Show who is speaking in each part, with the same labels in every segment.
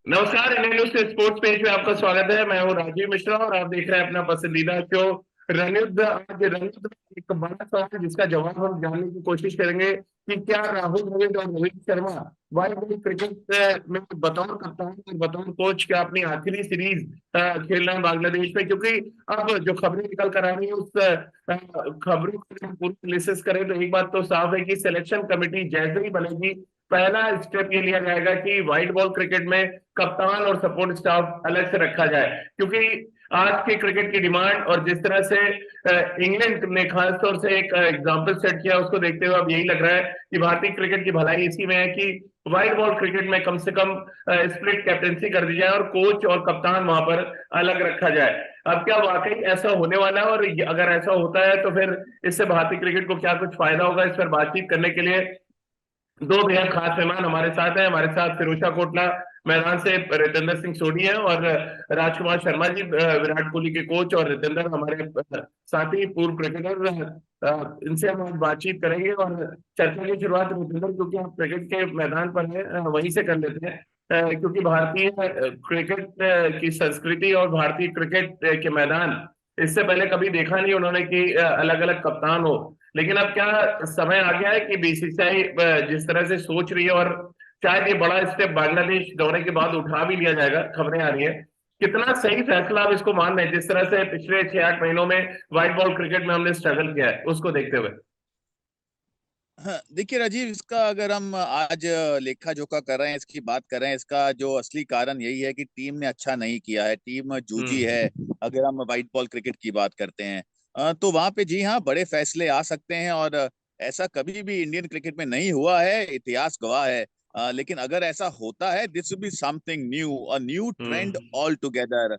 Speaker 1: नमस्कार, Indian news के sports page में आपका स्वागत है। मैं हूँ राजीव मिश्रा और आप देख रहे हैं अपना पसंदीदा शो रणयुद्ध। आज रणयुद्ध में एक बड़ा सवाल जिसका जवाब हम जानने की कोशिश करेंगे कि क्या राहुल द्रविड़ और रोहित शर्मा वाइल्ड क्रिकेट में बतौर कप्तान और बतौर कोच क्या अपनी आखिरी सीरीज खेल रहे हैं बांग्लादेश में। क्योंकि अब जो खबरें निकल कर आ रही है उस खबरों को हम पूरी एनालिसिस करें तो एक बात तो साफ है कि सिलेक्शन कमेटी जैसे ही बनेगी पहला स्टेप ये लिया जाएगा कि व्हाइट बॉल क्रिकेट में कप्तान और सपोर्ट स्टाफ अलग से रखा जाए। क्योंकि आज के क्रिकेट की डिमांड और जिस तरह से इंग्लैंड ने खास तौर से एक एग्जांपल सेट किया उसको देखते हुए अब यही लग रहा है कि भारतीय क्रिकेट की भलाई इसी में है कि व्हाइट बॉल क्रिकेट में कम से कम स्प्लिट कैप्टेंसी कर दी जाए और कोच और कप्तान वहां पर अलग रखा जाए। अब क्या वाकई ऐसा होने वाला है, और अगर ऐसा होता है तो फिर इससे भारतीय क्रिकेट को क्या कुछ फायदा होगा, इस पर बातचीत करने के लिए दो बेहद खास मेहमान हमारे साथ हैं। हमारे साथ फिरोजा कोटला मैदान से रितेंद्र सिंह सोढी है और राजकुमार शर्मा जी विराट कोहली के कोच, और रितेंद्र हमारे साथी पूर्व क्रिकेटर। इनसे हम आज बातचीत करेंगे और चर्चा की शुरुआत रितेंद्र, क्योंकि आप क्रिकेट के मैदान पर हैं, वहीं से कर लेते हैं। क्योंकि भारतीय क्रिकेट की संस्कृति और भारतीय क्रिकेट के मैदान इससे पहले कभी देखा नहीं उन्होंने कि अलग अलग कप्तान हो। लेकिन अब क्या समय आ गया है कि बीसीसीआई जिस तरह से सोच रही है, और शायद ये बड़ा स्टेप बांग्लादेश दौरे के बाद उठा भी लिया जाएगा, खबरें आ रही है। कितना सही फैसला आप इसको मान रहे हैं जिस तरह से पिछले 6-8 महीनों में व्हाइट बॉल क्रिकेट में हमने स्ट्रगल किया है उसको देखते हुए।
Speaker 2: हाँ, देखिए राजीव, इसका अगर हम आज लेखा जोखा कर रहे हैं, इसकी बात कर रहे हैं, इसका जो असली कारण यही है कि टीम ने अच्छा नहीं किया है, टीम जूझी
Speaker 1: हम्म।
Speaker 2: है। अगर हम वाइट बॉल क्रिकेट की बात करते हैं तो वहां पे जी हाँ, बड़े फैसले आ सकते हैं। और ऐसा कभी भी इंडियन क्रिकेट में नहीं हुआ है, इतिहास गवाह है। लेकिन अगर ऐसा होता है, this will be something new, a new trend
Speaker 1: hmm.
Speaker 2: All together.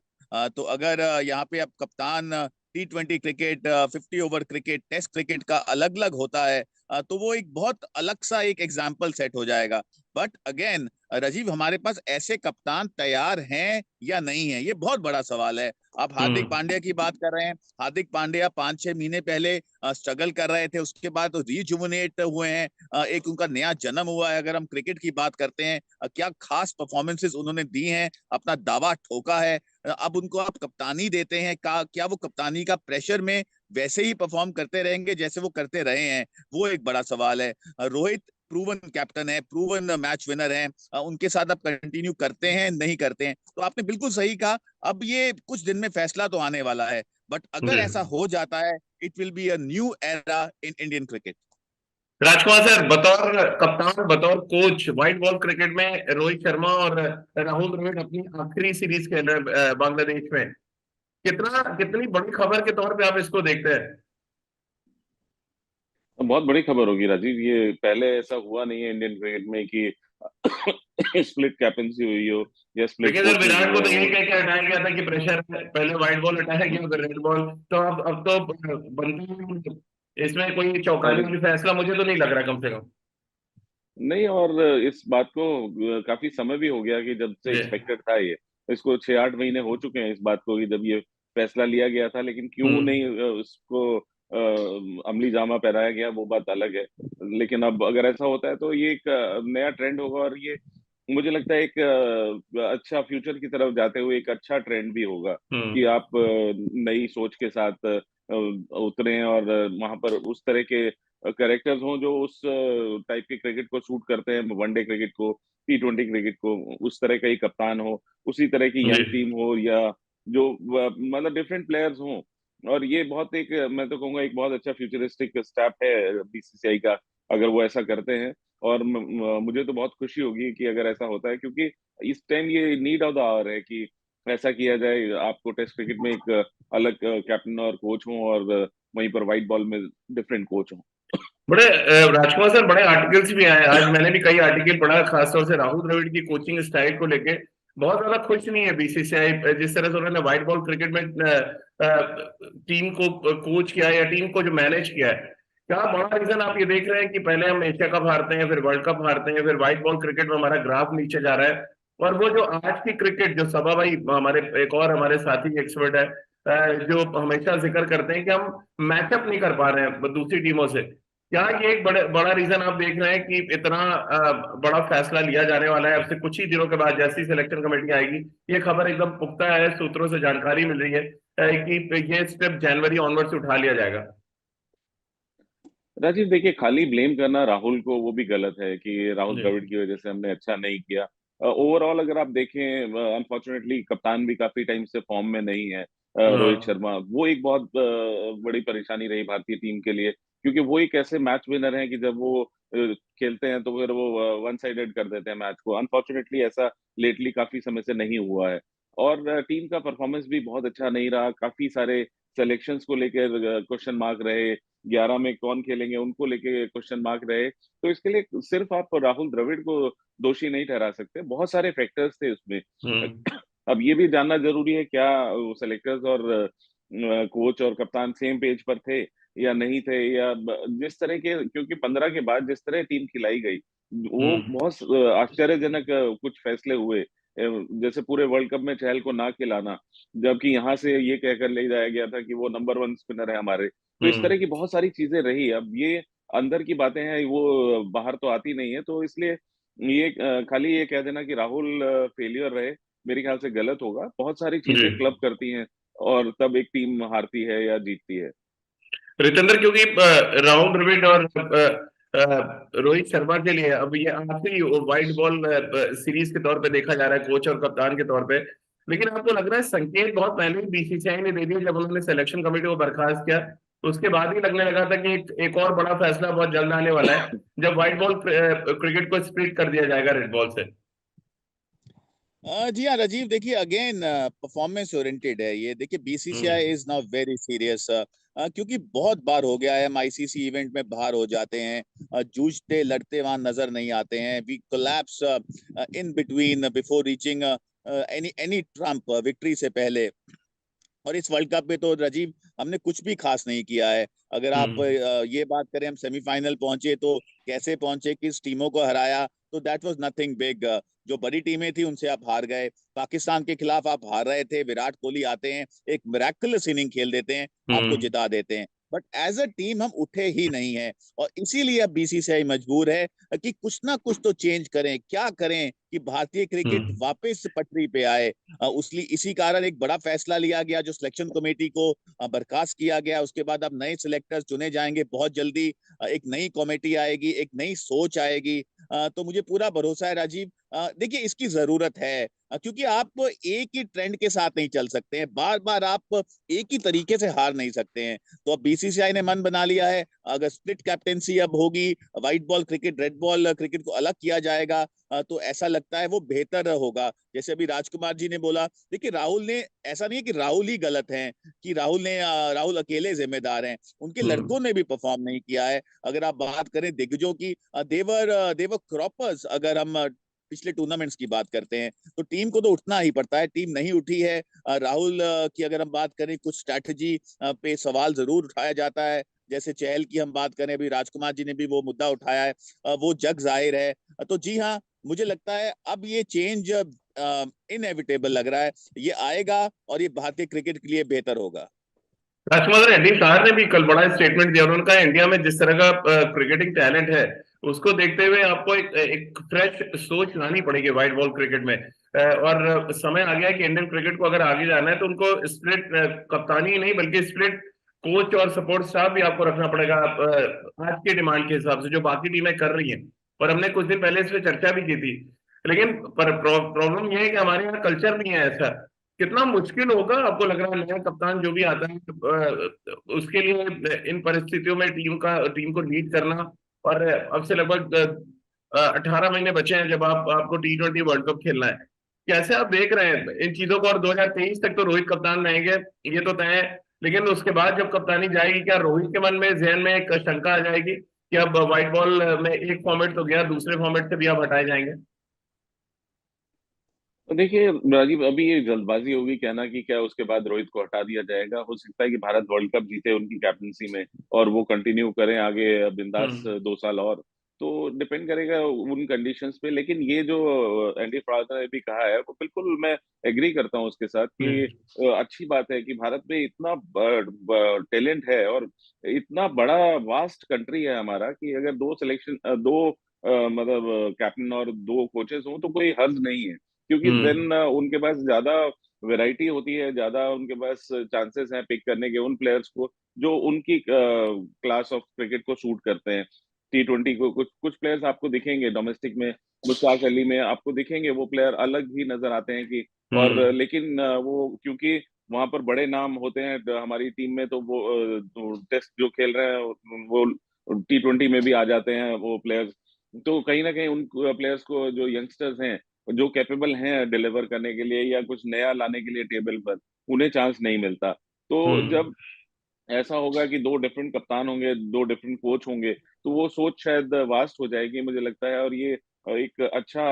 Speaker 2: तो अगर यहाँ पे अब कप्तान T20 cricket, 50 over cricket, test cricket का अलग अलग होता है, तो वो एक बहुत अलग सा एक एग्जाम्पल सेट हो जाएगा। बट अगेन राजीव, हमारे पास ऐसे कप्तान तैयार हैं या नहीं है, ये बहुत बड़ा सवाल है। आप हार्दिक
Speaker 1: हम्म।
Speaker 2: पांड्या की बात कर रहे हैं। हार्दिक पांड्या 5-6 महीने पहले स्ट्रगल कर रहे थे, उसके बाद रिजुवनेट हुए हैं। एक उनका नया जन्म हुआ है। अगर हम क्रिकेट की बात करते हैं, क्या खास परफॉर्मेंसेस उन्होंने दी हैं, अपना दावा ठोका है। अब उनको आप कप्तानी देते हैं, क्या वो कप्तानी का प्रेशर में वैसे ही परफॉर्म करते रहेंगे जैसे वो करते रहे हैं? वो एक बड़ा सवाल है। रोहित प्रूवन कैप्टन है, प्रूवन मैच विनर है, उनके साथ आप कंटिन्यू करते हैं नहीं करते हैं? तो आपने बिल्कुल सही कहा। अब ये कुछ दिन में फैसला तो आने वाला है, बट अगर
Speaker 1: जी।
Speaker 2: ऐसा हो जाता है, it will be a new era in Indian cricket.
Speaker 1: Rajkumar sir, बतौर कप्तान बतौर कोच व्हाइट बॉल क्रिकेट में रोहित शर्मा और राहुल द्रविड़ अपनी आखिरी सीरीज खेल रहे हैं बांग्लादेश में। कितनी बड़ी खबर के तौर पे आप इसको देखते हैं?
Speaker 3: बहुत बड़ी खबर होगी राजीव। ये पहले ऐसा हुआ नहीं है इंडियन क्रिकेट में कि स्प्लिट कैप्टनसी हुई हो या स्प्लिट
Speaker 1: लेकिन सर
Speaker 3: कोचेज
Speaker 1: विराट को
Speaker 3: हुए
Speaker 1: तो
Speaker 3: हो।
Speaker 1: यही कह के हटाया गया था कि प्रेशर है, पहले व्हाइट बॉल हटाया गया फिर रेड बॉल। तो अब तो बनती है। इसमें कोई चौंकाने
Speaker 3: और
Speaker 1: वाली फैसला मुझे तो नहीं लग रहा, कम से कम।
Speaker 3: नहीं, और इस बात को काफी समय भी हो गया कि जब से
Speaker 1: जी।
Speaker 3: एक्सपेक्टेड था ये। इसको 6-8 महीने हो चुके हैं इस बात को कि जब ये फैसला लिया गया था, लेकिन क्यों
Speaker 1: हम्म।
Speaker 3: नहीं उसको अमली जामा पहनाया गया, वो बात अलग है। लेकिन अब अगर ऐसा होता है तो ये एक नया ट्रेंड होगा, और ये मुझे लगता है एक अच्छा फ्यूचर की तरफ जाते हुए एक अच्छा ट्रेंड भी होगा कि
Speaker 1: हम्म।
Speaker 3: आप नई सोच के साथ उतरें और वहां पर उस तरह के करेक्टर्स हों जो उस टाइप के क्रिकेट को सूट करते हैं, वनडे क्रिकेट को, T20 क्रिकेट को। उस तरह का ही कप्तान हो, उसी तरह की
Speaker 1: जी।
Speaker 3: यंग टीम हो, या जो मतलब डिफरेंट प्लेयर्स हों। और ये बहुत एक, मैं तो कहूंगा, एक बहुत अच्छा फ्यूचरिस्टिक स्टेप है बीसीसीआई का, अगर वो ऐसा करते हैं। और मुझे तो बहुत खुशी होगी कि अगर ऐसा होता है, क्योंकि इस टाइम ये नीड ऑफ द आवर है कि ऐसा किया जाए। आपको टेस्ट क्रिकेट में एक अलग कैप्टन और कोच हो, और वहीं पर व्हाइट बॉल में डिफरेंट कोच हो।
Speaker 1: बड़े राजकुमार सर, बड़े आर्टिकल्स भी आए आज, मैंने भी कई आर्टिकल पढ़ा, खासतौर से राहुल द्रविड़ की कोचिंग स्टाइल को लेके। बहुत ज्यादा खुश नहीं है बीसीसीआई जिस तरह से उन्होंने व्हाइट बॉल क्रिकेट में टीम को कोच किया है या टीम को जो मैनेज किया है। क्या बड़ा रीजन आप ये देख रहे हैं कि पहले हम एशिया कप हारते हैं, फिर वर्ल्ड कप हारते हैं, फिर व्हाइट बॉल क्रिकेट में हमारा ग्राफ नीचे जा रहा है, और वो जो आज की क्रिकेट जो सभा भाई हमारे एक और हमारे साथी एक्सपर्ट है जो हमेशा जिक्र करते हैं कि हम मैचअप नहीं कर पा रहे हैं दूसरी टीमों से। क्या ये एक बड़ा रीजन आप देख रहे हैं कि इतना बड़ा फैसला लिया जाने वाला है? अब से कुछ ही दिनों के बाद जैसी सिलेक्शन कमेटी आएगी, ये खबर एकदम पुख्ता है, सूत्रों से जानकारी मिल रही है कि ये स्टेप जनवरी ऑनवर्ड से उठा लिया जाएगा।
Speaker 3: राजीव देखिए, खाली ब्लेम करना राहुल को वो भी गलत है कि राहुल
Speaker 1: जी।
Speaker 3: द्रविड़ की वजह से हमने अच्छा नहीं किया। ओवरऑल अगर आप देखें, अनफॉर्चुनेटली कप्तान भी काफी टाइम से फॉर्म में नहीं है। रोहित
Speaker 1: हाँ।
Speaker 3: शर्मा वो एक बहुत बड़ी परेशानी रही भारतीय टीम के लिए, क्योंकि वो एक ऐसे मैच विनर हैं कि जब वो खेलते हैं तो फिर वो वन साइडेड कर देते हैं मैच को। अनफॉर्चुनेटली ऐसा लेटली काफी समय से नहीं हुआ है। और टीम का परफॉर्मेंस भी बहुत अच्छा नहीं रहा। काफी सारे सिलेक्शंस को लेकर क्वेश्चन मार्क रहे। 11 में कौन खेलेंगे उनको लेके क्वेश्चन मार्क रहे। तो इसके लिए सिर्फ आप राहुल द्रविड़ को दोषी नहीं ठहरा सकते, बहुत सारे फैक्टर्स थे उसमें।
Speaker 1: हम्म।
Speaker 3: अब ये भी जानना जरूरी है, क्या सेलेक्टर्स और कोच और कप्तान सेम पेज पर थे या नहीं थे, या जिस तरह के, क्योंकि 15 के बाद जिस तरह टीम खिलाई गई वो
Speaker 1: हम्म।
Speaker 3: बहुत आश्चर्यजनक कुछ फैसले हुए। जैसे पूरे वर्ल्ड कप में चहल को ना खिलाना, जबकि यहाँ से ये कहकर ले जाया गया था कि वो नंबर वन स्पिनर है हमारे। तो इस तरह
Speaker 1: हम्म।
Speaker 3: की बहुत सारी चीजें रही। अब ये अंदर की बातें हैं, वो बाहर तो आती नहीं है। तो इसलिए ये खाली ये कह देना कि राहुल फेलियर रहे, मेरे ख्याल से गलत होगा। बहुत सारी
Speaker 1: जी।
Speaker 3: चीजें क्लब करती हैं और तब एक टीम हारती है या जीतती है।
Speaker 1: रितेंद्र, क्योंकि राहुल द्रविड़ और रोहित शर्मा के लिए अब ये आखिरी वाइट बॉल सीरीज के तौर पे देखा जा रहा है, कोच और कप्तान के तौर पे। लेकिन आपको लग रहा है संकेत बहुत पहले ही बीसीसीआई ने दे दिया जब उन्होंने सिलेक्शन कमेटी को बर्खास्त किया, तो उसके बाद ही लगने लगा था कि एक और बड़ा फैसला बहुत जल्द आने वाला है, जब व्हाइट बॉल क्रिकेट को स्प्लिट कर दिया जाएगा रेड बॉल से।
Speaker 2: जी हाँ राजीव, देखिए अगेन परफॉर्मेंस ओरिएंटेड है ये। देखिए BCCI
Speaker 1: hmm.
Speaker 2: Is now very serious, क्योंकि बहुत बार हो गया है हम आईसीसी इवेंट में बाहर हो जाते हैं, जूझते लड़ते वहां नजर नहीं आते हैं। We collapse in between before reaching any any Trump victory से पहले। और इस वर्ल्ड कप में तो राजीव हमने कुछ भी खास नहीं किया है। अगर आप
Speaker 1: हम्म।
Speaker 2: ये बात करें हम सेमीफाइनल पहुंचे तो कैसे पहुंचे, किस टीमों को हराया, तो दैट वाज नथिंग बिग। जो बड़ी टीमें थी उनसे आप हार गए। पाकिस्तान के खिलाफ आप हार रहे थे, विराट कोहली आते हैं, एक मिराकुलस इनिंग खेल देते हैं, आपको
Speaker 1: हम्म।
Speaker 2: जिता देते हैं। बट एज अ टीम हम उठे ही नहीं है। और इसीलिए अब बीसीसीआई मजबूर है कि कुछ ना कुछ तो चेंज करें, क्या करें कि भारतीय क्रिकेट
Speaker 1: हम्म।
Speaker 2: वापस पटरी पे आए। इसी कारण एक बड़ा फैसला लिया गया, जो सिलेक्शन कमेटी को बर्खास्त किया गया। उसके बाद अब नए सिलेक्टर्स चुने जाएंगे बहुत जल्दी। एक नई कमेटी आएगी, एक नई सोच आएगी। तो मुझे पूरा भरोसा है राजीव। देखिए इसकी जरूरत है, क्योंकि आप एक ही ट्रेंड के साथ नहीं चल सकते हैं, बार बार आप एक ही तरीके से हार नहीं सकते हैं। तो अब बीसीसीआई ने मन बना लिया है, अगर स्प्लिट कैप्टेंसी अब होगी, white ball cricket red ball cricket को अलग किया जाएगा, तो ऐसा लगता है वो बेहतर होगा। जैसे अभी राजकुमार जी ने बोला, देखिए राहुल ने, ऐसा नहीं है कि राहुल ही गलत हैं, कि राहुल अकेले जिम्मेदार हैं, उनके
Speaker 1: हम्म।
Speaker 2: लड़कों ने भी परफॉर्म नहीं किया है। अगर आप बात करें दिग्गजों की, देवर क्रॉपर्स, अगर हम पिछले टूर्नामेंट्स की बात करते हैं, तो टीम को तो उठना ही पड़ता है, टीम नहीं उठी है। राहुल की अगर हम बात करें, कुछ स्ट्रैटेजी पे सवाल जरूर उठाया जाता है। जैसे चहल की हम बात करें, अभी राजकुमार जी ने भी वो मुद्दा उठाया है, वो जग जाहिर है। तो जी हाँ, मुझे लगता है अब ये चेंज इनएविटेबल लग रहा है, ये आएगा और ये भारतीय क्रिकेट के लिए बेहतर होगा।
Speaker 1: राजकुमार रेड्डी साहब ने भी कल बड़ा स्टेटमेंट दिया। उन्होंने कहा इंडिया में जिस तरह का क्रिकेटिंग टैलेंट है, उसको देखते हुए आपको एक फ्रेश सोच लानी पड़ेगी व्हाइट बॉल क्रिकेट में। और समय आ गया है कि इंडियन क्रिकेट को अगर आगे जाना है तो उनको स्प्लिट कप्तानी ही नहीं बल्कि स्प्लिट कोच और सपोर्ट स्टाफ भी आपको रखना पड़ेगा, आज के डिमांड के हिसाब से जो बाकी टीमें कर रही हैं। और हमने कुछ दिन पहले इस पर चर्चा भी की थी। लेकिन पर प्रॉब्लम यह है कि हमारे यहाँ कल्चर नहीं है ऐसा। कितना मुश्किल होगा आपको लग रहा है नया कप्तान जो भी आता है उसके लिए इन परिस्थितियों में टीम को लीड करना? और अब से लगभग 18 महीने बचे हैं जब आपको T20 वर्ल्ड कप खेलना है। कैसे आप देख रहे हैं इन चीजों को? और 2023 तक तो रोहित कप्तान रहेंगे, ये तो तय है। लेकिन उसके बाद जब कप्तानी जाएगी, क्या रोहित के मन में, जहन में एक शंका आ जाएगी कि अब व्हाइट बॉल में एक फॉर्मेट तो गया, दूसरे फॉर्मेट से भी आप हटाए जाएंगे?
Speaker 3: तो देखिए राजीव, अभी ये जल्दबाजी होगी कहना कि क्या उसके बाद रोहित को हटा दिया जाएगा। हो सकता है कि भारत वर्ल्ड कप जीते उनकी कैप्टनसी में और वो कंटिन्यू करें आगे बिंदास
Speaker 1: हम्म।
Speaker 3: 2 साल और। तो डिपेंड करेगा उन कंडीशंस पे। लेकिन ये जो एंडी फ्राउजर ने भी कहा है, वो बिल्कुल मैं एग्री करता हूँ उसके साथ कि अच्छी बात है कि भारत में इतना टैलेंट है और इतना बड़ा वास्ट कंट्री है हमारा, कि अगर दो मतलब कैप्टन और दो कोचेस हों तो कोई हर्ज नहीं है, क्योंकि देन उनके पास ज्यादा वैरायटी होती है, ज्यादा उनके पास चांसेस हैं पिक करने के उन प्लेयर्स को जो उनकी क्लास ऑफ क्रिकेट को सूट करते हैं। T20 को कुछ कुछ प्लेयर्स आपको दिखेंगे डोमेस्टिक में, मुश्ताक अली में आपको दिखेंगे, वो प्लेयर अलग ही नजर आते हैं कि और लेकिन वो क्योंकि वहां पर बड़े नाम होते हैं हमारी टीम में, तो वो टेस्ट जो खेल रहे हैं वो T20 में भी आ जाते हैं वो प्लेयर्स। तो कहीं ना कहीं उन प्लेयर्स को, जो यंगस्टर्स हैं जो कैपेबल हैं डिलीवर करने के लिए या कुछ नया लाने के लिए टेबल पर, उन्हें चांस नहीं मिलता। तो जब ऐसा होगा कि दो डिफरेंट कप्तान होंगे, दो डिफरेंट कोच होंगे, तो वो सोच शायद वास्ट हो जाएगी मुझे लगता है। और ये एक अच्छा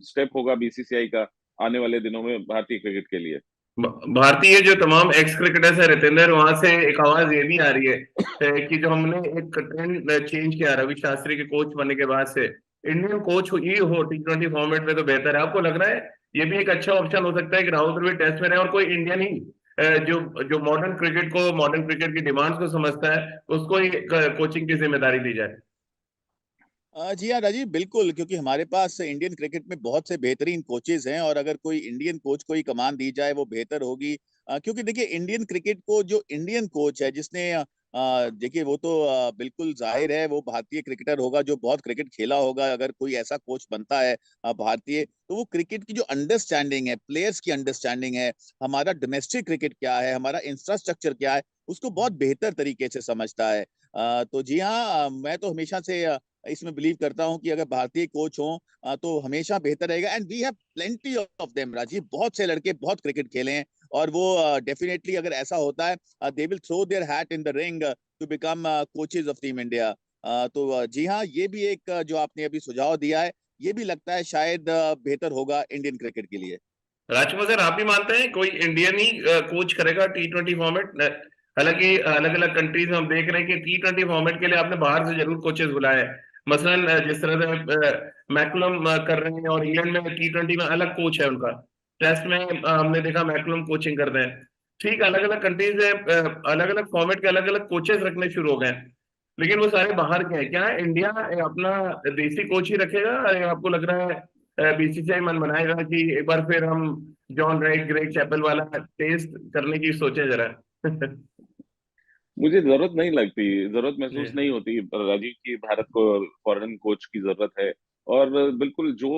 Speaker 3: स्टेप होगा बीसीसीआई का आने वाले दिनों में भारतीय क्रिकेट के लिए।
Speaker 1: भारतीय जो तमाम एक्स क्रिकेटर्स है रितेंद्र, वहां से एक आवाज ये भी आ रही है कि जो हमने एक ट्रेंड चेंज किया रवि शास्त्री के कोच बनने के बाद से, इंडियन कोच ही हो T20 फॉर्मेट में तो बेहतर है। आपको लग रहा है ये भी एक अच्छा ऑप्शन हो सकता है कि राहुल द्रविड़ टेस्ट में रहे और कोई इंडियन ही जो जो मॉडर्न क्रिकेट की डिमांड्स को समझता है उसको ही कोचिंग की जिम्मेदारी दी जाए?
Speaker 2: जी हाँ राजीव, बिल्कुल, क्योंकि हमारे पास इंडियन क्रिकेट में बहुत से बेहतरीन कोचेज हैं और अगर कोई इंडियन कोच को ही कमान दी जाए वो बेहतर होगी। क्योंकि देखिए इंडियन क्रिकेट को जो इंडियन कोच है जिसने देखिए वो तो बिल्कुल जाहिर है वो भारतीय क्रिकेटर होगा जो बहुत क्रिकेट खेला होगा। अगर कोई ऐसा कोच बनता है भारतीय, तो वो क्रिकेट की जो अंडरस्टैंडिंग है, प्लेयर्स की अंडरस्टैंडिंग है, हमारा डोमेस्टिक क्रिकेट क्या है, हमारा इंफ्रास्ट्रक्चर क्या है, उसको बहुत बेहतर तरीके से समझता है। तो जी हाँ, मैं तो हमेशा से इसमें बिलीव करता हूं कि अगर भारतीय कोच हों तो हमेशा बेहतर रहेगा। And we have plenty of them Rajiv, बहुत से लड़के बहुत क्रिकेट खेले हैं और वो डेफिनेटली अगर ऐसा होता है they will throw their hat in the ring to become coaches of team India. तो जी हाँ, ये भी एक जो आपने अभी सुझाव दिया है, ये भी लगता है शायद बेहतर होगा इंडियन क्रिकेट के लिए।
Speaker 1: राजकुमार सर, आप भी मानते हैं कोई इंडियन ही कोच करेगा T20 फॉर्मेट? हालांकि अलग अलग कंट्रीज में हम देख रहे हैं कि T20 फॉर्मेट के लिए आपने बाहर से जरूर कोचेस बुलाए हैं। मसलन जिस तरह से मैकुलम कर रहे हैं, और इंग्लैंड में T20 में अलग कोच है उनका। टेस्ट में हमने देखा मैकुलम कोचिंग कर रहे हैं। ठीक, अलग अलग कंट्रीज है, अलग अलग फॉर्मेट के अलग अलग कोचेस रखने शुरू हो गए हैं, लेकिन वो सारे बाहर के हैं। क्या इंडिया अपना देसी कोच ही रखेगा, या आपको लग रहा है बीसीसीआई मन बनाएगा कि एक बार फिर हम जॉन राइट, ग्रेग चैपल वाला टेस्ट करने की सोचे जरा?
Speaker 3: मुझे जरूरत नहीं लगती, जरूरत महसूस
Speaker 1: जी।
Speaker 3: नहीं होती राजीव की भारत को फॉरेन कोच की जरूरत है। और बिल्कुल जो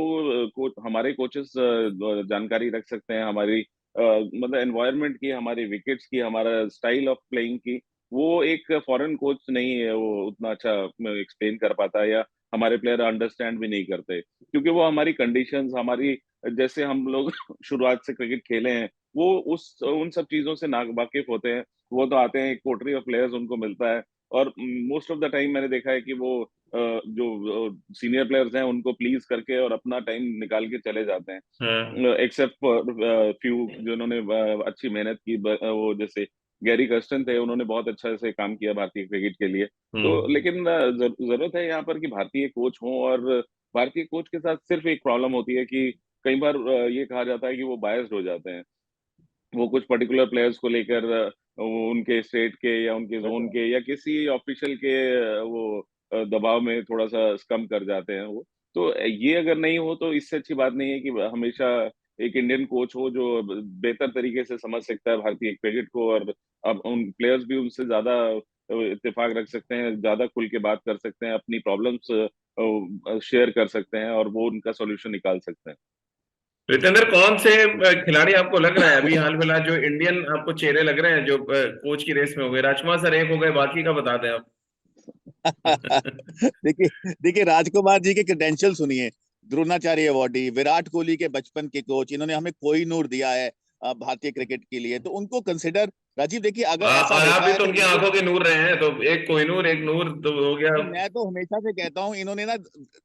Speaker 3: कोच हमारे कोचेस जानकारी रख सकते हैं हमारी मतलब एनवायरनमेंट की, हमारी विकेट्स की, हमारा स्टाइल ऑफ प्लेइंग की, वो एक फॉरेन कोच नहीं है वो उतना अच्छा एक्सप्लेन कर पाता, या हमारे प्लेयर अंडरस्टैंड भी नहीं करते, क्योंकि वो हमारी कंडीशंस, हमारी जैसे हम लोग शुरुआत से क्रिकेट खेले हैं, वो उस उन सब चीजों से ना वाकिफ होते हैं। वो तो आते हैं, एक कोटरी ऑफ प्लेयर्स उनको मिलता है, और मोस्ट ऑफ द टाइम मैंने देखा है कि वो जो सीनियर प्लेयर्स हैं उनको प्लीज करके और अपना टाइम निकाल के चले जाते
Speaker 1: हाँ।
Speaker 3: हैं, एक्सेप्ट फॉर फ्यू जिन्होंने अच्छी मेहनत की। वो जैसे गैरी कर्स्टन थे, उन्होंने बहुत अच्छा से काम किया भारतीय क्रिकेट के लिए। तो
Speaker 1: हम्म।
Speaker 3: लेकिन जरूरत है यहाँ पर कि भारतीय कोच हों, और भारतीय कोच के साथ सिर्फ एक प्रॉब्लम होती है कि कई बार ये कहा जाता है कि वो बायस्ड हो जाते हैं। वो कुछ पर्टिकुलर प्लेयर्स को लेकर वो उनके स्टेट के या उनके जोन के या किसी ऑफिशियल के वो दबाव में थोड़ा सा कम कर जाते हैं वो। तो ये अगर नहीं हो तो इससे अच्छी बात नहीं है कि हमेशा एक इंडियन कोच हो जो बेहतर तरीके से समझ सकता है भारतीय क्रिकेट को, और अब उन प्लेयर्स भी उनसे ज्यादा इत्तेफाक रख सकते हैं, ज्यादा खुल के बात कर सकते हैं, अपनी प्रॉब्लम्स शेयर कर सकते हैं और वो उनका सॉल्यूशन निकाल सकते हैं।
Speaker 1: रितेंद्र, कौन से खिलाड़ी आपको लग रहा है अभी हाल फिलहाल जो इंडियन आपको चेहरे लग रहे हैं जो कोच की रेस में हो गए? राजकुमार सर एक हो गए, बाकी का बता दें आप।
Speaker 2: देखिए देखिए, राजकुमार जी के क्रेडेंशियल सुनिए। द्रोणाचार्य अवार्डी, विराट कोहली के बचपन के कोच, इन्होंने हमें कोहिनूर दिया है भारतीय क्रिकेट के लिए, तो उनको कंसिडर राजीव, देखिए अगर ऐसा
Speaker 1: और आप
Speaker 2: होता
Speaker 1: भी
Speaker 2: है
Speaker 1: तो
Speaker 2: तो
Speaker 1: उनकी
Speaker 2: इंडियन,
Speaker 1: आंखों के नूर रहे हैं, तो एक कोहिनूर एक नूर तो हो गया।
Speaker 2: नहीं मैं तो हमेशा से कहता हूँ इन्होंने ना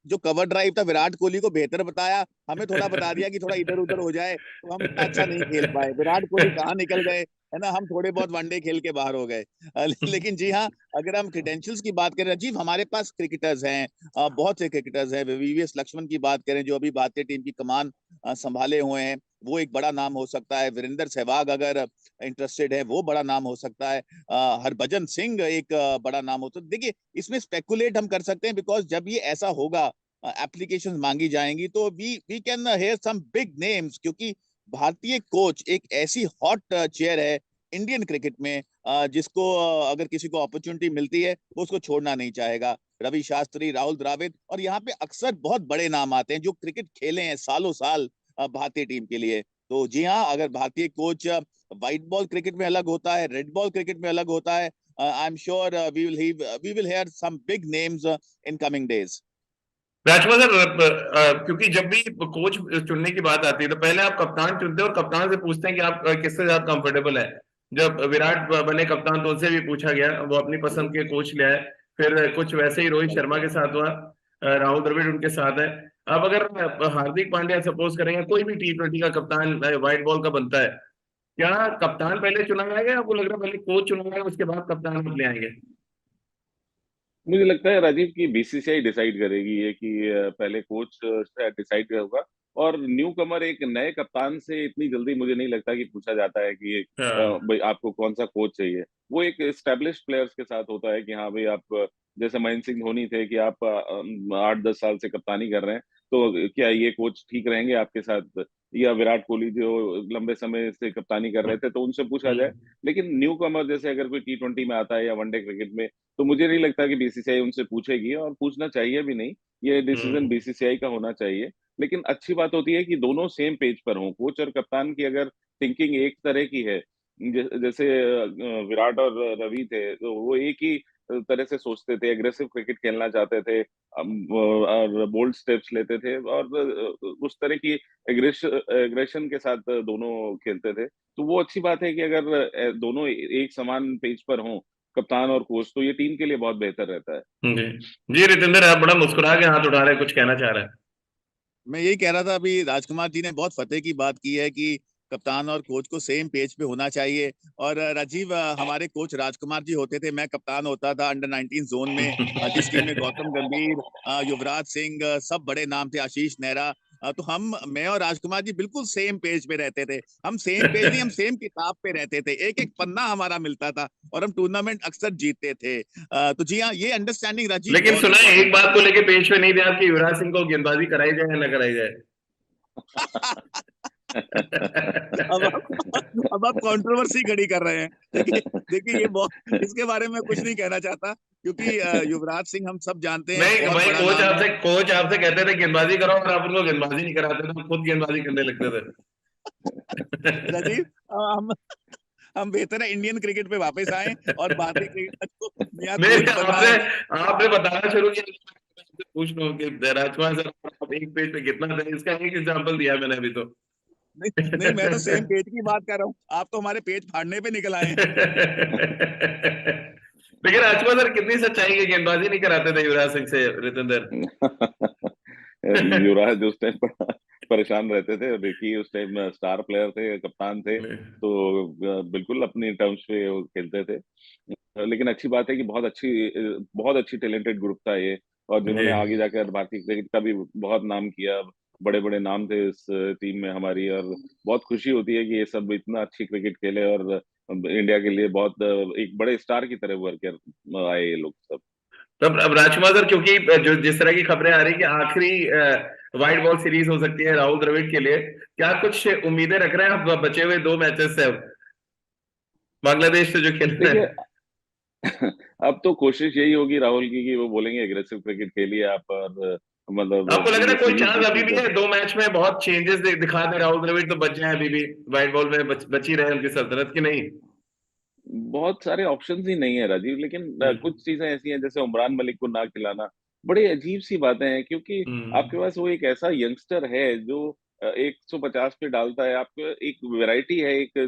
Speaker 2: जो कवर ड्राइव था विराट कोहली को बेहतर बताया, हमें थोड़ा बता दिया कि थोड़ा इधर उधर हो जाए, तो हम इतना अच्छा नहीं खेल पाए। विराट कोहली कहाँ निकल गए, है ना, हम थोड़े बहुत वनडे खेल के बाहर हो गए। लेकिन जी हाँ, अगर हम क्रेडेंशियल्स की बात करें राजीव, हमारे पास क्रिकेटर्स हैं, बहुत से क्रिकेटर्स हैं। वीवीएस लक्ष्मण की बात करें जो अभी भारतीय टीम की कमान संभाले हुए हैं, वो एक बड़ा नाम हो सकता है। वीरेंद्र सहवाग अगर इंटरेस्टेड है, वो बड़ा नाम हो सकता है। हरभजन सिंह एक बड़ा नाम हो सकता है। देखिए, इसमें स्पेकुलेट हम कर सकते हैं, बिकॉज जब ये ऐसा होगा, एप्लीकेशंस मांगी जाएंगी, तो we can hear some big names, क्योंकि भारतीय कोच एक ऐसी हॉट चेयर है इंडियन क्रिकेट में, जिसको अगर किसी को अपॉर्चुनिटी मिलती है वो उसको छोड़ना नहीं चाहेगा। रवि शास्त्री, राहुल द्रविड़, और यहाँ पे अक्सर बहुत बड़े नाम आते हैं जो क्रिकेट खेले हैं सालों साल भारतीय टीम के लिए। तो जी हाँ, अगर भारतीय कोच, व्हाइट बॉल क्रिकेट में अलग होता है, रेड बॉल क्रिकेट में अलग होता है, I am sure we will hear some big names in coming days.
Speaker 1: Rajkumar sir, क्योंकि जब भी कोच चुनने की बात आती है तो पहले आप कप्तान चुनते हैं और कप्तान से पूछते हैं कि आप किससे ज्यादा कंफर्टेबल है। जब विराट बने कप्तान तो उनसे भी पूछा गया, वो अपनी पसंद के कोच ले आए। फिर कुछ वैसे ही रोहित शर्मा के साथ हुआ, राहुल द्रविड़ उनके साथ है। अब अगर हार्दिक पांड्या सपोज करेंगे, कोई भी T20 का कप्तान व्हाइट बॉल का बनता है, क्या कप्तान पहले चुना जाएगा या आपको लग रहा है पहले कोच चुना जाएगा उसके बाद कप्तान आप ले आएंगे?
Speaker 3: मुझे लगता है राजीव की बीसीसीआई डिसाइड करेगी ये कि पहले कोच डिसाइड होगा। और न्यू कमर एक नए कप्तान से इतनी जल्दी मुझे नहीं लगता कि पूछा जाता है कि
Speaker 1: हाँ।
Speaker 3: भाई आपको कौन सा कोच चाहिए। वो एक एस्टेब्लिश्ड प्लेयर्स के साथ होता है कि हाँ भाई आप जैसे महेंद्र सिंह धोनी थे कि आप 8-10 साल से कप्तानी कर रहे हैं, तो क्या ये कोच ठीक रहेंगे आपके साथ, या विराट कोहली जो लंबे समय से कप्तानी कर रहे थे, तो उनसे पूछा जाए।
Speaker 1: हम्म।
Speaker 3: लेकिन न्यू कमर जैसे अगर कोई T20 में आता है या वनडे क्रिकेट में, तो मुझे नहीं लगता कि बीसीसीआई उनसे पूछेगी, और पूछना चाहिए भी नहीं। ये डिसीजन
Speaker 1: हम्म।
Speaker 3: बीसीसीआई का होना चाहिए। लेकिन अच्छी बात होती है कि दोनों सेम पेज पर हों, कोच और कप्तान की अगर थिंकिंग एक तरह की है। जैसे विराट और रवि थे, तो वो एक ही तरह से सोचते थे, एग्रेसिव क्रिकेट खेलना चाहते थे, और बोल्ड स्टेप्स लेते थे, और उस तरह की एग्रेशन के साथ दोनों खेलते थे। तो वो अच्छी बात है कि अगर दोनों एक समान पेज पर हों, कप्तान और कोच, तो ये टीम के लिए बहुत बेहतर रहता है।
Speaker 1: जी। जी रितेंद्र, आप बड़ा मुस्कुरा के हाथ उठा रहे हैं, कुछ कहना चाह रहे हैं?
Speaker 2: मैं यही कह रहा था, अभी राजकुमार जी ने बहुत फतेह की बात की है कि कप्तान और कोच को सेम पेज पे होना चाहिए। और राजीव, हमारे कोच राजकुमार जी होते थे, मैं कप्तान होता था अंडर 19 जोन में, जिस टीम में गौतम गंभीर, युवराज सिंह, सब बड़े नाम थे, आशीष नेहरा। तो मैं और राजकुमार जी बिल्कुल सेम पेज पे रहते थे। हम सेम पेज नहीं, हम सेम किताब पे रहते थे, एक एक पन्ना हमारा मिलता था, और हम टूर्नामेंट अक्सर जीतते थे। तो जी हाँ, ये अंडरस्टैंडिंग राजीव
Speaker 1: लेकिन
Speaker 2: बहुत
Speaker 1: सुना है एक
Speaker 2: इंपॉर्टेंट
Speaker 1: बात को लेके पेश में नहीं दिया कि युवराज सिंह को गेंदबाजी कराई जाए या न कराई जाए।
Speaker 2: है। अब अब आप कंट्रोवर्सी खड़ी कर रहे हैं। देखिए, देखिए ये बहुत, इसके बारे में कुछ नहीं कहना चाहता, क्योंकि युवराज सिंह हम सब जानते हैं,
Speaker 1: नहीं
Speaker 2: बहुत
Speaker 1: भाई,
Speaker 2: बड़ा नाम है।
Speaker 1: कोच आपसे कहते थे गेंदबाजी करो और आप उनको गेंदबाजी नहीं कराते थे, खुद गेंदबाजी करने लगते थे।
Speaker 2: राजीव, हम बेहतर है इंडियन क्रिकेट पे वापस आए और भारतीय क्रिकेट को नया
Speaker 1: नहीं,
Speaker 2: कोच
Speaker 1: आपसे
Speaker 2: बनाए।
Speaker 1: आपने बताना शुरू किया, पूछ लो कि राजकुमार सर आप एक पेज पे कितना थे, इसका एक एग्जांपल दिया मैंने अभी तो।
Speaker 2: नहीं नहीं, मैं तो सेम पेज की बात कर रहा हूँ, आप तो हमारे पेज फाड़ने पे निकल आए हैं।
Speaker 1: लेकिन राजकुमार सर कितनी सच्चाई की गेंदबाजी नहीं कराते थे युवराज सिंह से, रितेंद्र?
Speaker 3: युवराज उस टाइम पर परेशान रहते थे, रिकी उस टाइम स्टार प्लेयर थे, कप्तान थे, तो बिल्कुल अपनी टर्म्स पे वो खेलते थे। लेकिन अच्छी बात है कि बहुत अच्छी टैलेंटेड ग्रुप था ये, और
Speaker 1: जी।
Speaker 3: जिन्होंने आगे जाकर भारतीय क्रिकेट का भी बहुत नाम किया। बड़े बड़े नाम थे इस टीम में हमारी, और बहुत खुशी होती है कि ये सब इतना अच्छी क्रिकेट खेले, और इंडिया के लिए बहुत एक बड़े स्टार की तरह उभर कर आए ये लोग सब।
Speaker 1: तब अब राजकुमार सर, क्योंकि जो जिस तरह की खबरें आ रही कि आखिरी व्हाइट बॉल सीरीज हो सकती है राहुल द्रविड़ के लिए, क्या कुछ उम्मीदें रख रहे हैं आप बचे हुए 2 मैचेस से अब बांग्लादेश से जो खेल रहे
Speaker 3: देखिए,
Speaker 1: हैं?
Speaker 3: अब तो कोशिश यही होगी राहुल की कि वो बोलेंगे एग्रेसिव क्रिकेट खेलिए आप, और
Speaker 1: आपको
Speaker 3: मतलब
Speaker 1: लग रहा
Speaker 3: ये
Speaker 1: है कोई
Speaker 3: सीरीज
Speaker 1: चांस अभी
Speaker 3: जीतने
Speaker 1: भी
Speaker 3: का।
Speaker 1: है 2 मैच में बहुत चेंजेस दिखा दे राहुल द्रविड़, तो बच जाए अभी भी व्हाइट बॉल में, बची रहे उनकी सल्तनत की नहीं?
Speaker 3: बहुत सारे ऑप्शंस ही नहीं है राजीव, लेकिन
Speaker 1: हम्म।
Speaker 3: कुछ चीजें ऐसी हैं, जैसे उमरान मलिक को ना खिलाना, बड़ी अजीब सी बातें हैं, क्योंकि आपके
Speaker 1: हम्म।
Speaker 3: पास वो एक ऐसा यंगस्टर है जो 150 पे डालता है, आपको एक वैरायटी है, एक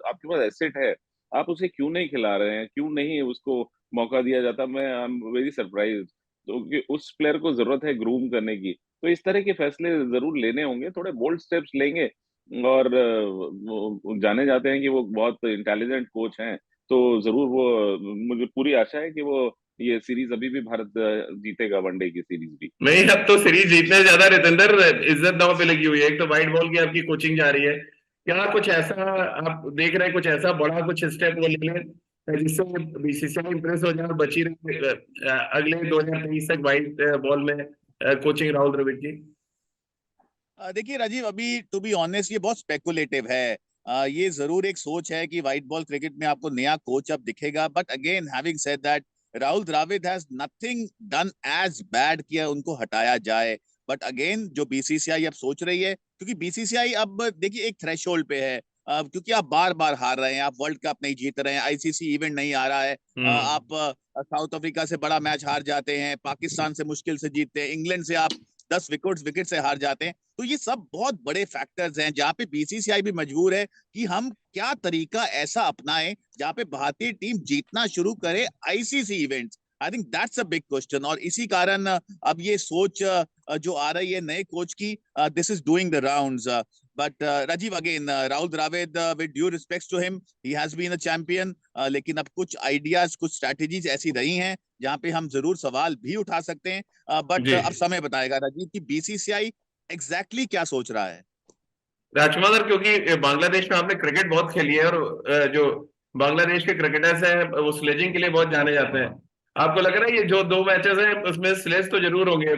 Speaker 3: आपके पास एसेट है, आप उसे क्यों नहीं खिला रहे हैं, क्यों नहीं उसको मौका दिया जाता? मैं आई एम वेरी सरप्राइज। तो कि उस प्लेयर को जरूरत है ग्रूम करने की, तो इस तरह के फैसले जरूर लेने होंगे, थोड़े बोल्ड स्टेप्स लेंगे, और वो जाने जाते हैं कि वो बहुत इंटेलिजेंट कोच हैं। तो जरूर वो, मुझे पूरी आशा है कि वो ये सीरीज अभी भी भारत जीतेगा, वनडे की सीरीज भी।
Speaker 1: नहीं, अब तो सीरीज जीतने से ज्यादा रितेंद्र इज्जत दांव पे लगी हुई है। एक तो व्हाइट बॉल की आपकी कोचिंग जा रही है, क्या कुछ ऐसा आप देख रहे हैं, कुछ ऐसा बड़ा कुछ स्टेप वो ले लें जिससे बीसीसीआई इंप्रेस हो जाए और बची रहे अगले 2023 तक व्हाइट बॉल में कोचिंग राहुल द्रविड़ की?
Speaker 2: देखिए राजीव, अभी टू बी ऑनेस्ट ये बहुत स्पेकुलेटिव है। ये जरूर एक सोच है कि व्हाइट बॉल क्रिकेट में आपको नया कोच अब दिखेगा, but again having said that, Rahul Dravid has nothing done as bad कि उनको हटाया जाए। बट अगेन जो बीसीसीआई अब सोच रही है, क्योंकि बीसीसीआई अब देखिए एक थ्रेशोल्ड पे है, क्योंकि आप बार बार हार रहे हैं, आप वर्ल्ड कप नहीं जीत रहे हैं, आईसीसी इवेंट नहीं आ रहा है, आप साउथ अफ्रीका से बड़ा मैच हार जाते हैं, पाकिस्तान से मुश्किल से जीतते हैं, इंग्लैंड से आप 10 विकेट से हार जाते हैं। तो ये सब बहुत बड़े फैक्टर्स हैं जहां पे बीसीसीआई भी मजबूर है कि हम क्या तरीका ऐसा अपनाएं जहां पे भारतीय टीम जीतना शुरू करे ICC events. I think that's a big question, और इसी कारण अब ये सोच जो आ रही है नए कोच की, this is doing the rounds. But Rajiv, again Rahul Dravid, with due respects to him, he has been a champion, लेकिन अब कुछ आइडियाज, कुछ स्ट्रैटेजीज ऐसी रही हैं जहां पे हम जरूर सवाल भी उठा सकते हैं। बट
Speaker 1: जी
Speaker 2: अब समय बताएगा राजीव कि बीसीसीआई एग्जैक्टली क्या सोच रहा है।
Speaker 1: राजकुमार, क्योंकि बांग्लादेश में आपने क्रिकेट बहुत खेली है और जो बांग्लादेश के क्रिकेटर्स हैं वो स्लेजिंग के लिए बहुत जाने जाते हैं। आपको लग रहा है ये जो 2 मैचेस हैं उसमें स्लेज तो जरूर होंगे,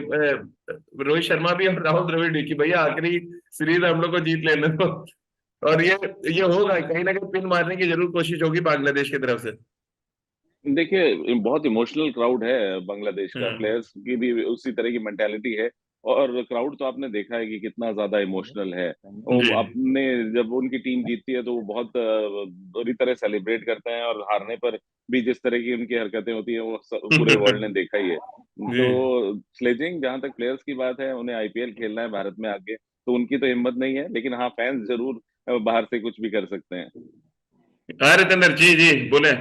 Speaker 1: रोहित शर्मा भी और राहुल द्रविड़ भी, कि भैया आखिरी सीरीज हम लोग को जीत लेने दो। और ये होगा कहीं ना कहीं, पिन मारने की जरूर कोशिश होगी बांग्लादेश की तरफ से।
Speaker 3: देखिए, बहुत इमोशनल क्राउड है बांग्लादेश का,
Speaker 1: हम्म।
Speaker 3: प्लेयर्स की भी उसी तरह की मेंटेलिटी है। और क्राउड तो आपने देखा है कि कितना ज्यादा इमोशनल है। वो
Speaker 1: जी
Speaker 3: अपने, जब उनकी टीम जीतती है तो वो बहुत बुरी तरह सेलिब्रेट करते हैं, और हारने पर भी जिस तरह की उनकी हरकतें होती है वो पूरे वर्ल्ड ने देखा ही है।
Speaker 1: जी।
Speaker 3: तो स्लेजिंग, जहां तक प्लेयर्स की बात है, उन्हें आईपीएल खेलना है भारत में आके, तो उनकी तो हिम्मत नहीं है, लेकिन हाँ, फैंस जरूर बाहर से कुछ भी कर सकते हैं।
Speaker 1: हाँ रितेंद्र जी, जी बोले।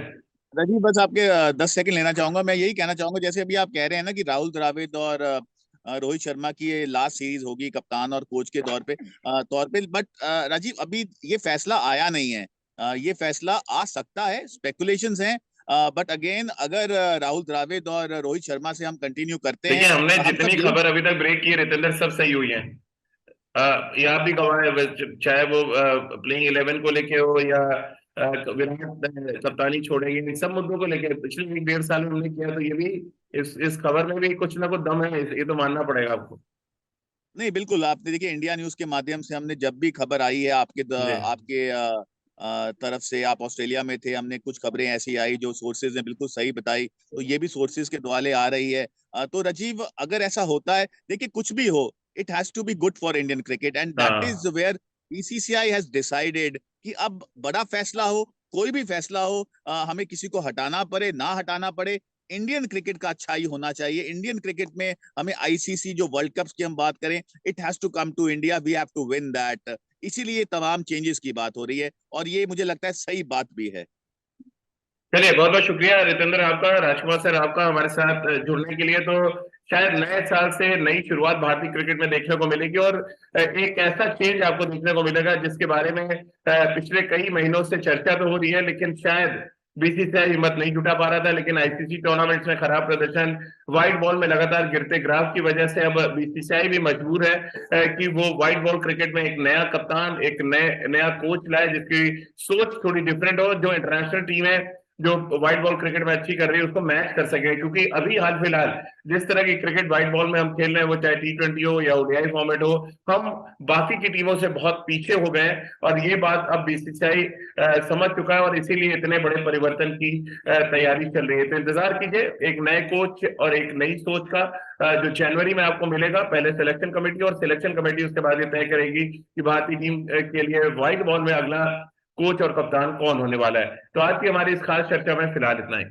Speaker 2: राजीव, बस आपके 10 सेकंड लेना चाहूंगा। मैं यही कहना चाहूंगा, जैसे अभी आप कह रहे हैं ना कि राहुल द्रविड़ और रोहित शर्मा की ये लास्ट सीरीज होगी कप्तान और कोच के तौर पे, बट राजीव अभी ये फैसला आया नहीं है। ये फैसला आ सकता है, स्पेकुलेशंस हैं, बट अगेन अगर राहुल द्रविड़ और रोहित शर्मा से हम कंटिन्यू करते
Speaker 1: देखिए,
Speaker 2: हैं,
Speaker 1: हमने
Speaker 2: हम सब
Speaker 1: जितनी
Speaker 2: यही।
Speaker 1: खबर अभी तक ब्रेक की है रितेंद्र, सब सही हुई है। ये आप भी गवाह है, चाहे वो प्लेइंग 11 को लेके हो या विराट कप्तानी छोड़ेंगे, इन सब मुद्दों को लेके पिछले 1 डेढ़ साल में उन्होंने किया, तो ये भी इस खबर में भी कुछ ना कुछ दम है, ये तो मानना पड़ेगा आपको।
Speaker 2: नहीं, बिल्कुल, आपने देखिए इंडिया न्यूज के माध्यम से हमने जब भी खबर आई है
Speaker 1: जी
Speaker 2: आपके तरफ से, आप ऑस्ट्रेलिया में थे, हमने कुछ खबरें ऐसी आई जो सोर्सेज ने बिल्कुल सही बताई, तो ये भी सोर्सेज के द्वारे आ रही है। तो राजीव, अगर ऐसा होता है, देखिए कुछ भी हो, it has to be good for Indian cricket, and that is
Speaker 1: हाँ।
Speaker 2: वेयर बीसीसीआई हैज डिसाइडेड कि अब बड़ा फैसला हो, कोई भी फैसला हो, हमें किसी को हटाना पड़े ना हटाना पड़े, इंडियन क्रिकेट का अच्छा ही होना चाहिए। इंडियन क्रिकेट में हमें आईसीसी जो वर्ल्ड कप्स की हम बात करें, it has to come to India, we have to win that. इसीलिए तमाम चेंजेस की बात हो रही है, और ये मुझे लगता है सही बात भी है।
Speaker 1: चलिए, बहुत बहुत शुक्रिया रितेंद्र आपका, राजकुमार सर आपका हमारे साथ जुड़ने के लिए। तो शायद नए साल से नई शुरुआत भारतीय क्रिकेट में देखने को मिलेगी, और एक ऐसा चेंज आपको देखने को मिलेगा जिसके बारे में पिछले कई महीनों से चर्चा तो हो रही है, लेकिन शायद बीसीसीआई हिम्मत नहीं जुटा पा रहा था। लेकिन आईसीसी टूर्नामेंट्स में खराब प्रदर्शन, व्हाइट बॉल में लगातार गिरते ग्राफ की वजह से अब बीसीसीआई भी मजबूर है कि वो व्हाइट बॉल क्रिकेट में एक नया कप्तान, एक नया कोच लाए जिसकी सोच थोड़ी डिफरेंट हो, जो इंटरनेशनल टीम है जो व्हाइट बॉल क्रिकेट में अच्छी कर रही है उसको मैच कर सके। क्योंकि अभी हाल फिलहाल जिस तरह की क्रिकेट व्हाइट बॉल में हम खेल रहे हैं, वो चाहे T20 हो या ओडीआई फॉर्मेट हो, हम बाकी की टीमों से बहुत पीछे हो गए हैं। और ये बात अब बीसीसीआई समझ चुका है, और इसीलिए इतने बड़े परिवर्तन की तैयारी चल रही है। तो इंतजार कीजिए एक नए कोच और एक नई सोच का, जो जनवरी में आपको मिलेगा। पहले सिलेक्शन कमेटी, और सिलेक्शन कमेटी उसके बाद ये तय करेगी कि भारतीय टीम के लिए व्हाइट बॉल में अगला कोच और कप्तान कौन होने वाला है। तो आज की हमारी इस खास चर्चा में फिलहाल इतना ही।